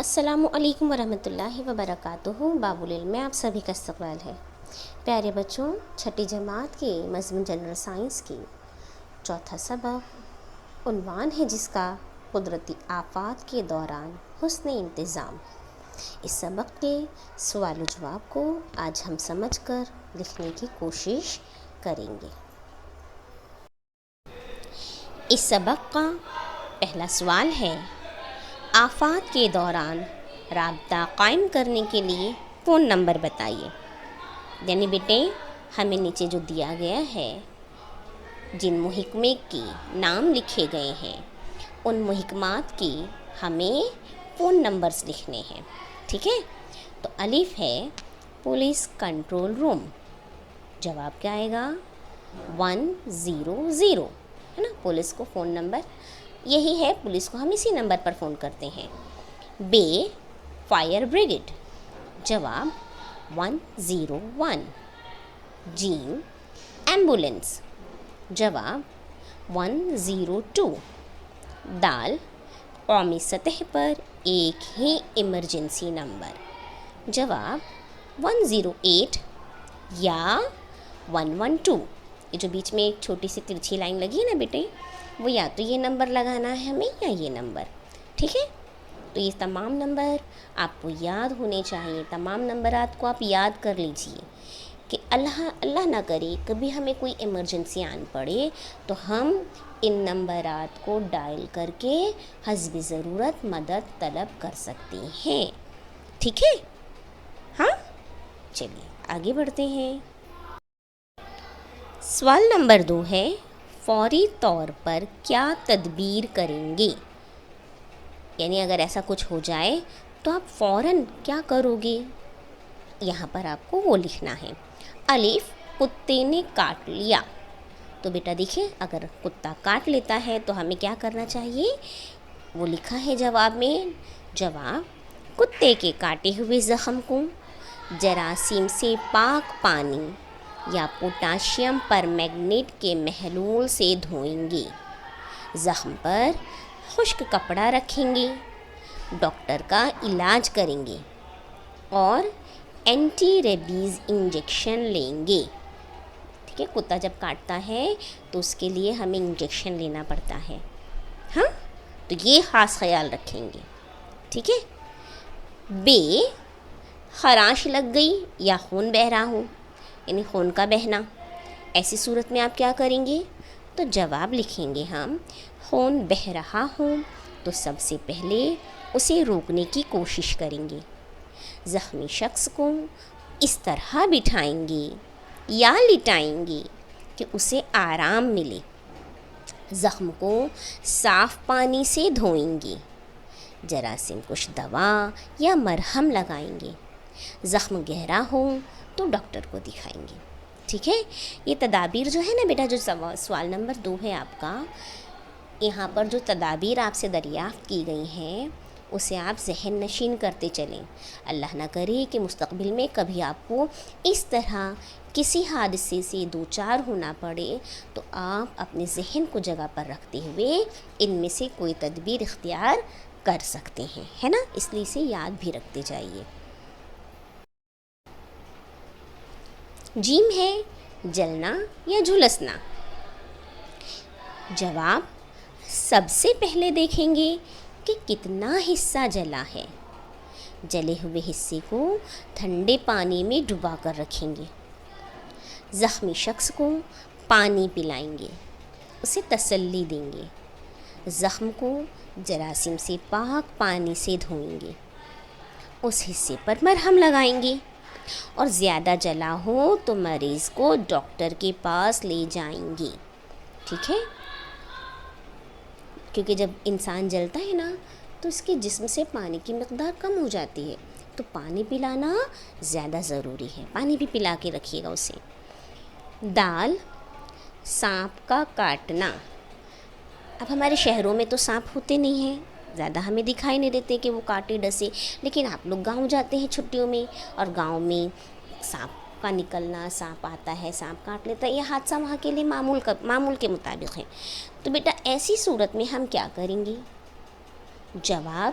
السلام علیکم ورحمۃ اللہ وبرکاتہ۔ باب العلم میں آپ سبھی کا استقبال ہے۔ پیارے بچوں، چھٹی جماعت کے مضمون جنرل سائنس کی چوتھا سبق عنوان ہے جس کا قدرتی آفات کے دوران حسن انتظام۔ اس سبق کے سوال و جواب کو آج ہم سمجھ کر لکھنے کی کوشش کریں گے۔ اس سبق کا پہلا سوال ہے، آفات کے دوران رابطہ قائم کرنے کے لیے فون نمبر بتائیے۔ یعنی بیٹے ہمیں نیچے جو دیا گیا ہے، جن محکمے کے نام لکھے گئے ہیں ان محکمات کی ہمیں فون نمبرز لکھنے ہیں، ٹھیک ہے؟ تو الف ہے پولیس کنٹرول روم، جواب کیا آئے گا 100، ہے نا؟ پولیس کو فون نمبر یہی ہے، پولیس کو ہم اسی نمبر پر فون کرتے ہیں۔ بے فائر بریگیڈ، جواب 101۔ جیم ایمبولینس، جواب 102۔ دال قومی سطح پر ایک ہی ایمرجنسی نمبر، جواب 108 یا 112۔ یہ جو بیچ میں ایک چھوٹی سی ترچھی لائن لگی ہے نا بیٹے، وہ یا تو یہ نمبر لگانا ہے ہمیں یا یہ نمبر، ٹھیک ہے؟ تو یہ تمام نمبر آپ کو یاد ہونے چاہیے، تمام نمبرات کو آپ یاد کر لیجئے کہ اللہ نہ کرے کبھی ہمیں کوئی ایمرجنسی آن پڑے تو ہم ان نمبرات کو ڈائل کر کے حسب ضرورت مدد طلب کر سکتے ہیں، ٹھیک ہے؟ ہاں، چلیے آگے بڑھتے ہیں۔ سوال نمبر 2 ہے، فوری طور پر کیا تدبیر کریں گے؟ یعنی اگر ایسا کچھ ہو جائے تو آپ فوراً کیا کرو گے؟ یہاں پر آپ کو وہ لکھنا ہے۔ الف کتے نے کاٹ لیا، تو بیٹا دیکھیں اگر کتا کاٹ لیتا ہے تو ہمیں کیا کرنا چاہیے؟ وہ لکھا ہے جواب میں، جواب کتے کے کاٹے ہوئے زخم کو جراثیم سے پاک پانی یا پوٹاشیم پر میگنیٹ کے محلول سے دھوئیں گے، زخم پر خشک کپڑا رکھیں گے، ڈاکٹر کا علاج کریں گے اور اینٹی ریبیز انجیکشن لیں گے، ٹھیک ہے؟ کتا جب کاٹتا ہے تو اس کے لیے ہمیں انجیکشن لینا پڑتا ہے، ہاں؟ تو یہ خاص خیال رکھیں گے، ٹھیک ہے؟ بے خراش لگ گئی یا خون بہہ رہا ہو، یعنی خون کا بہنا، ایسی صورت میں آپ کیا کریں گے؟ تو جواب لکھیں گے ہم، خون بہہ رہا ہو تو سب سے پہلے اسے روکنے کی کوشش کریں گے، زخمی شخص کو اس طرح بٹھائیں گے یا لٹائیں گے کہ اسے آرام ملے، زخم کو صاف پانی سے دھوئیں گے، جراثیم کش دوا یا مرہم لگائیں گے، زخم گہرا ہو تو ڈاکٹر کو دکھائیں گے، ٹھیک ہے؟ یہ تدابیر جو ہے نا بیٹا، جو سوال نمبر 2 ہے آپ کا، یہاں پر جو تدابیر آپ سے دریافت کی گئی ہیں اسے آپ ذہن نشین کرتے چلیں۔ اللہ نہ کرے کہ مستقبل میں کبھی آپ کو اس طرح کسی حادثے سے دوچار ہونا پڑے تو آپ اپنے ذہن کو جگہ پر رکھتے ہوئے ان میں سے کوئی تدبیر اختیار کر سکتے ہیں، ہے نا؟ اس لیے اسے یاد بھی رکھتے جائیے۔ جیم ہے جلنا یا جھلسنا، جواب سب سے پہلے دیکھیں گے کہ کتنا حصہ جلا ہے، جلے ہوئے حصے کو ٹھنڈے پانی میں ڈبا کر رکھیں گے، زخمی شخص کو پانی پلائیں گے، اسے تسلی دیں گے، زخم کو جراثیم سے پاک پانی سے دھوئیں گے، اس حصے پر مرہم لگائیں گے اور زیادہ جلا ہو تو مریض کو ڈاکٹر کے پاس لے جائیں گے، ٹھیک ہے؟ کیونکہ جب انسان جلتا ہے نا تو اس کے جسم سے پانی کی مقدار کم ہو جاتی ہے، تو پانی پلانا زیادہ ضروری ہے، پانی بھی پلا کے رکھیے گا اسے۔ دال سانپ کا کاٹنا، اب ہمارے شہروں میں تو سانپ ہوتے نہیں ہیں، زیادہ ہمیں دکھائی نہیں دیتے کہ وہ کاٹے ڈسے، لیکن آپ لوگ گاؤں جاتے ہیں چھٹیوں میں اور گاؤں میں سانپ کا نکلنا، سانپ آتا ہے سانپ کاٹ لیتا ہے، یہ حادثہ وہاں کے لیے معمول کے مطابق ہے۔ تو بیٹا ایسی صورت میں ہم کیا کریں گے؟ جواب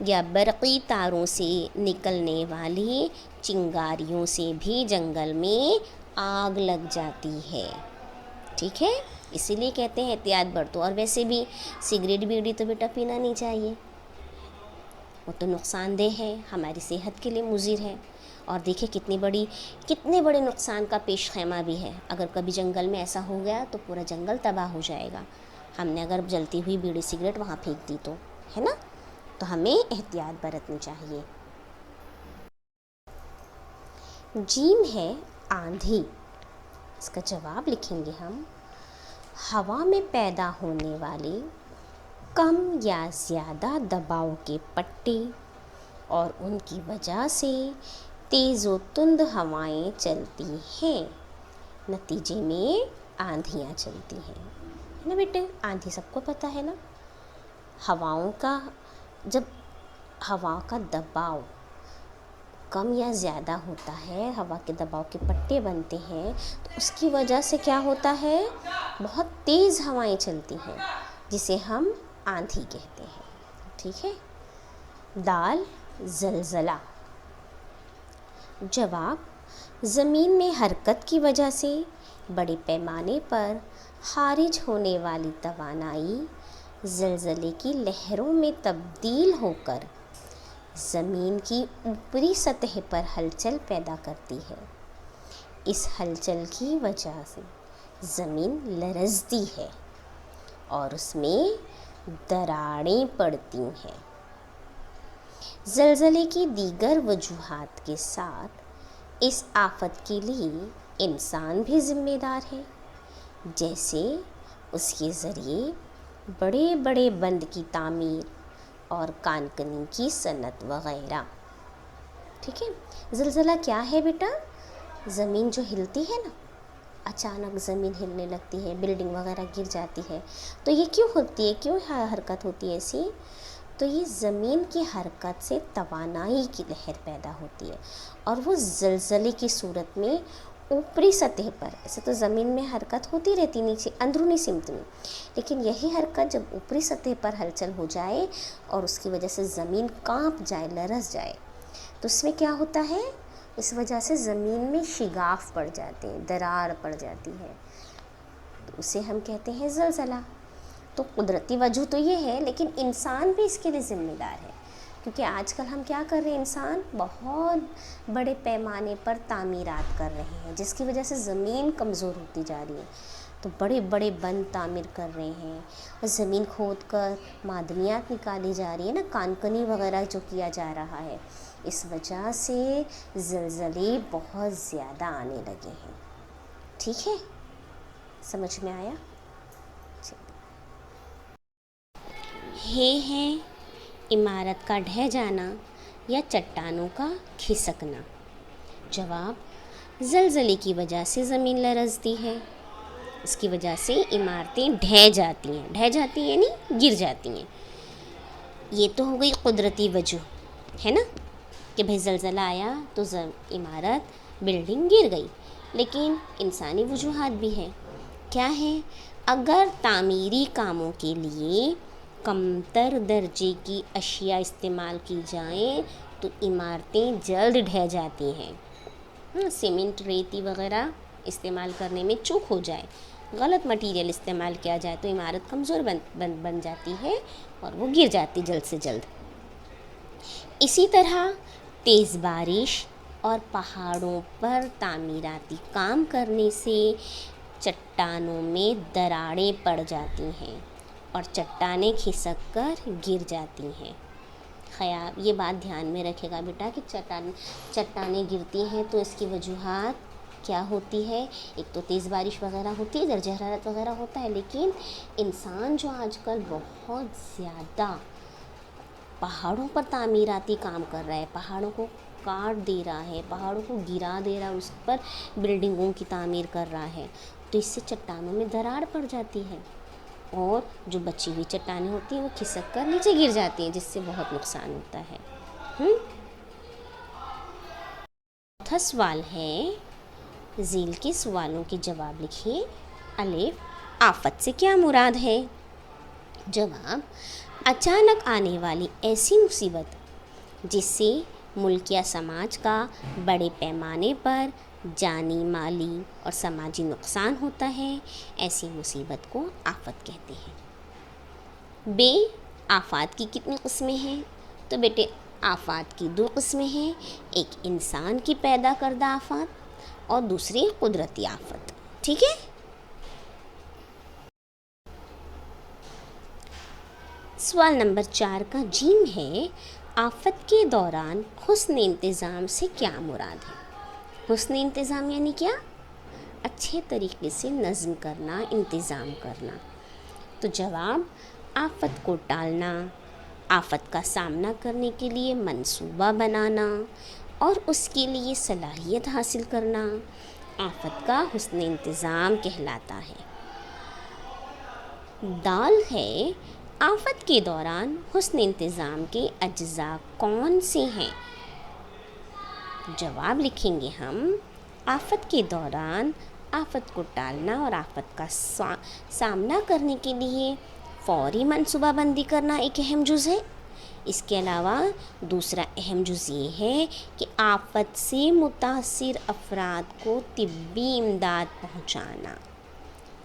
یا برقی تاروں سے نکلنے والی چنگاریوں سے بھی جنگل میں آگ لگ جاتی ہے. ٹھیک ہے، اسی لیے کہتے ہیں احتیاط برتو. اور ویسے بھی سگریٹ بیڑی تو بیٹا پینا نہیں چاہیے، وہ تو نقصان دہ ہے، ہماری صحت کے لیے مضر ہے. اور دیکھیں کتنے بڑے نقصان کا پیش خیمہ بھی ہے. اگر کبھی جنگل میں ایسا ہو گیا تو پورا جنگل تباہ ہو جائے گا. ہم نے اگر جلتی ہوئی بیڑی سگریٹ وہاں پھینک دی تو، ہے نا؟ تو ہمیں احتیاط برتنی چاہیے. جیم ہے آندھی. اس کا جواب لکھیں گے ہم: ہوا میں پیدا ہونے والے کم یا زیادہ دباؤ کے پٹے اور ان کی وجہ سے تیز و تند ہوائیں چلتی ہیں، نتیجے میں آندھیاں چلتی ہیں. ہے نا بیٹے؟ آندھی سب کو پتہ ہے نا. جب ہوا کا دباؤ کم یا زیادہ ہوتا ہے، ہوا کے دباؤ کے پٹے بنتے ہیں، تو اس کی وجہ سے کیا ہوتا ہے؟ بہت تیز ہوائیں چلتی ہیں، جسے ہم آندھی کہتے ہیں. ٹھیک ہے. دال زلزلہ. جواب: زمین میں حرکت کی وجہ سے بڑے پیمانے پر خارج ہونے والی توانائی زلزلے کی لہروں میں تبدیل ہو کر زمین کی اوپری سطح پر ہلچل پیدا کرتی ہے. اس ہلچل کی وجہ سے زمین لرزتی ہے اور اس میں دراڑیں پڑتی ہیں. زلزلے کی دیگر وجوہات کے ساتھ اس آفت کے لیے انسان بھی ذمہ دار ہے، جیسے اس کے ذریعے بڑے بڑے بند کی تعمیر اور کان کنی کی صنعت وغیرہ. ٹھیک ہے. زلزلہ کیا ہے بیٹا؟ زمین جو ہلتی ہے نا، اچانک زمین ہلنے لگتی ہے، بلڈنگ وغیرہ گر جاتی ہے، تو یہ کیوں ہوتی ہے؟ کیوں حرکت ہوتی ہے ایسی؟ تو یہ زمین کی حرکت سے توانائی کی لہر پیدا ہوتی ہے، اور وہ زلزلے کی صورت میں اوپری سطح پر. ایسے تو زمین میں حرکت ہوتی رہتی نیچے اندرونی سمت میں، لیکن یہی حرکت جب اوپری سطح پر ہلچل ہو جائے اور اس کی وجہ سے زمین کانپ جائے، لرز جائے، تو اس میں کیا ہوتا ہے؟ اس وجہ سے زمین میں شگاف پڑ جاتے ہیں، دراڑ پڑ جاتی ہے، تو اسے ہم کہتے ہیں زلزلہ. تو قدرتی وجہ تو یہ ہے، لیکن انسان بھی اس کے لیے ذمہ دار ہے، کیونکہ آج کل ہم کیا کر رہے ہیں؟ انسان بہت بڑے پیمانے پر تعمیرات کر رہے ہیں، جس کی وجہ سے زمین کمزور ہوتی جا رہی ہے. تو بڑے بڑے بند تعمیر کر رہے ہیں، اور زمین کھود کر معدنیات نکالی جا رہی ہے نا، کان کنی وغیرہ جو کیا جا رہا ہے، اس وجہ سے زلزلے بہت زیادہ آنے لگے ہیں. ٹھیک ہے، سمجھ میں آیا؟ ہے عمارت کا ڈھہ جانا یا چٹانوں کا کھسکنا. جواب: زلزلے کی وجہ سے زمین لرزتی ہے، اس کی وجہ سے عمارتیں ڈھہ جاتی ہیں یعنی گر جاتی ہیں. یہ تو ہو گئی قدرتی وجہ، ہے نا، کہ بھئی زلزلہ آیا تو عمارت بلڈنگ گر گئی. لیکن انسانی وجوہات بھی ہیں. کیا ہیں؟ اگر تعمیری کاموں کے لیے کمتر درجے کی اشیاء استعمال کی جائیں تو عمارتیں جلد ڈھہ جاتی ہیں. سیمنٹ، ریتی وغیرہ استعمال کرنے میں چوک ہو جائے، غلط مٹیریل استعمال کیا جائے تو عمارت کمزور بن جاتی ہے اور وہ گر جاتی جلد سے جلد. اسی طرح تیز بارش اور پہاڑوں پر تعمیراتی کام کرنے سے چٹانوں میں دراڑیں پڑ جاتی ہیں اور چٹانیں کھسک کر گر جاتی ہیں. یہ بات دھیان میں رکھے گا بیٹا کہ چٹانیں گرتی ہیں تو اس کی وجوہات کیا ہوتی ہے؟ ایک تو تیز بارش وغیرہ ہوتی ہے، درجہ حرارت وغیرہ ہوتا ہے، لیکن انسان جو آج کل بہت زیادہ پہاڑوں پر تعمیراتی کام کر رہا ہے، پہاڑوں کو کاٹ دے رہا ہے، پہاڑوں کو گرا دے رہا ہے، اس پر بلڈنگوں کی تعمیر کر رہا ہے، تو اس سے چٹانوں میں دراڑ پڑ جاتی ہے، اور جو بچی ہوئی چٹانیں ہوتی ہیں وہ کھسک کر نیچے گر جاتی ہیں، جس سے بہت نقصان ہوتا ہے. چوتھا سوال ہے، ذیل کے سوالوں کے جواب لکھیے. الف، آفت سے کیا مراد ہے؟ جواب: اچانک آنے والی ایسی مصیبت جس سے ملک یا سماج کا بڑے پیمانے پر جانی، مالی اور سماجی نقصان ہوتا ہے، ایسی مصیبت کو آفت کہتے ہیں۔ بے آفات کی کتنی قسمیں ہیں؟ تو بیٹے آفات کی 2 قسمیں ہیں، ایک انسان کی پیدا کردہ آفات اور دوسری قدرتی آفت، ٹھیک ہے؟ سوال نمبر 4 کا جیم ہے، آفت کے دوران حسن انتظام سے کیا مراد ہے؟ حسن انتظام یعنی کیا؟ اچھے طریقے سے نظم کرنا، انتظام کرنا۔ تو جواب، آفت کو ٹالنا، آفت کا سامنا کرنے کے لیے منصوبہ بنانا اور اس کے لیے صلاحیت حاصل کرنا آفت کا حسن انتظام کہلاتا ہے۔ دال ہے، آفت کے دوران حسن انتظام کے اجزاء کون سے ہیں؟ جواب لکھیں گے ہم، آفت کے دوران آفت کو ٹالنا اور آفت کا سامنا کرنے کے لیے فوری منصوبہ بندی کرنا ایک اہم جز ہے۔ اس کے علاوہ دوسرا اہم جز یہ ہے کہ آفت سے متاثر افراد کو طبی امداد پہنچانا،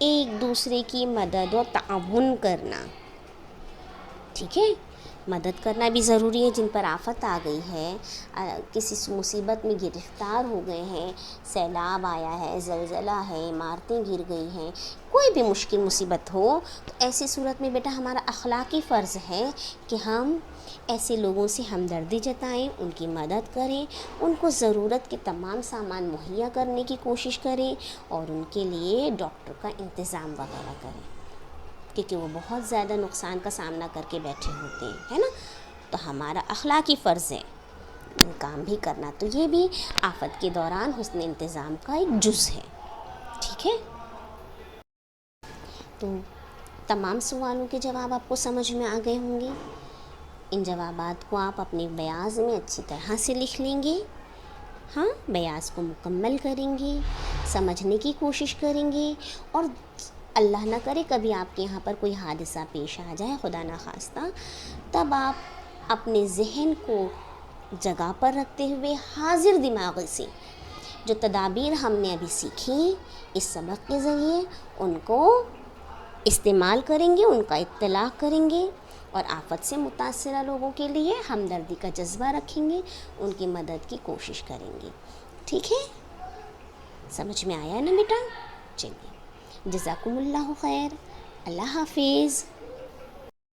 ایک دوسرے کی مدد و تعاون کرنا، ٹھیک ہے؟ مدد کرنا بھی ضروری ہے، جن پر آفت آ گئی ہے، کسی مصیبت میں گرفتار ہو گئے ہیں، سیلاب آیا ہے، زلزلہ ہے، عمارتیں گر گئی ہیں، کوئی بھی مشکل مصیبت ہو تو ایسی صورت میں بیٹا ہمارا اخلاقی فرض ہے کہ ہم ایسے لوگوں سے ہمدردی جتائیں، ان کی مدد کریں، ان کو ضرورت کے تمام سامان مہیا کرنے کی کوشش کریں اور ان کے لیے ڈاکٹر کا انتظام وغیرہ کریں، کیونکہ وہ بہت زیادہ نقصان کا سامنا کر کے بیٹھے ہوتے ہیں، ہے نا؟ تو ہمارا اخلاقی فرض ہے یہ کام بھی کرنا۔ تو یہ بھی آفت کے دوران حسن انتظام کا ایک جز ہے، ٹھیک ہے؟ تو تمام سوالوں کے جواب آپ کو سمجھ میں آ گئے ہوں گے۔ ان جوابات کو آپ اپنے بیاض میں اچھی طرح سے لکھ لیں گے، ہاں، بیاض کو مکمل کریں گے، سمجھنے کی کوشش کریں گے، اور اللہ نہ کرے کبھی آپ کے یہاں پر کوئی حادثہ پیش آ جائے، خدا نخواستہ، تب آپ اپنے ذہن کو جگہ پر رکھتے ہوئے حاضر دماغ سے جو تدابیر ہم نے ابھی سیکھی اس سبق کے ذریعے ان کو استعمال کریں گے، ان کا اطلاق کریں گے اور آفت سے متاثرہ لوگوں کے لیے ہمدردی کا جذبہ رکھیں گے، ان کی مدد کی کوشش کریں گے، ٹھیک ہے؟ سمجھ میں آیا نا بیٹا؟ چلیے، جزاکم اللہ خیر، اللہ حافظ۔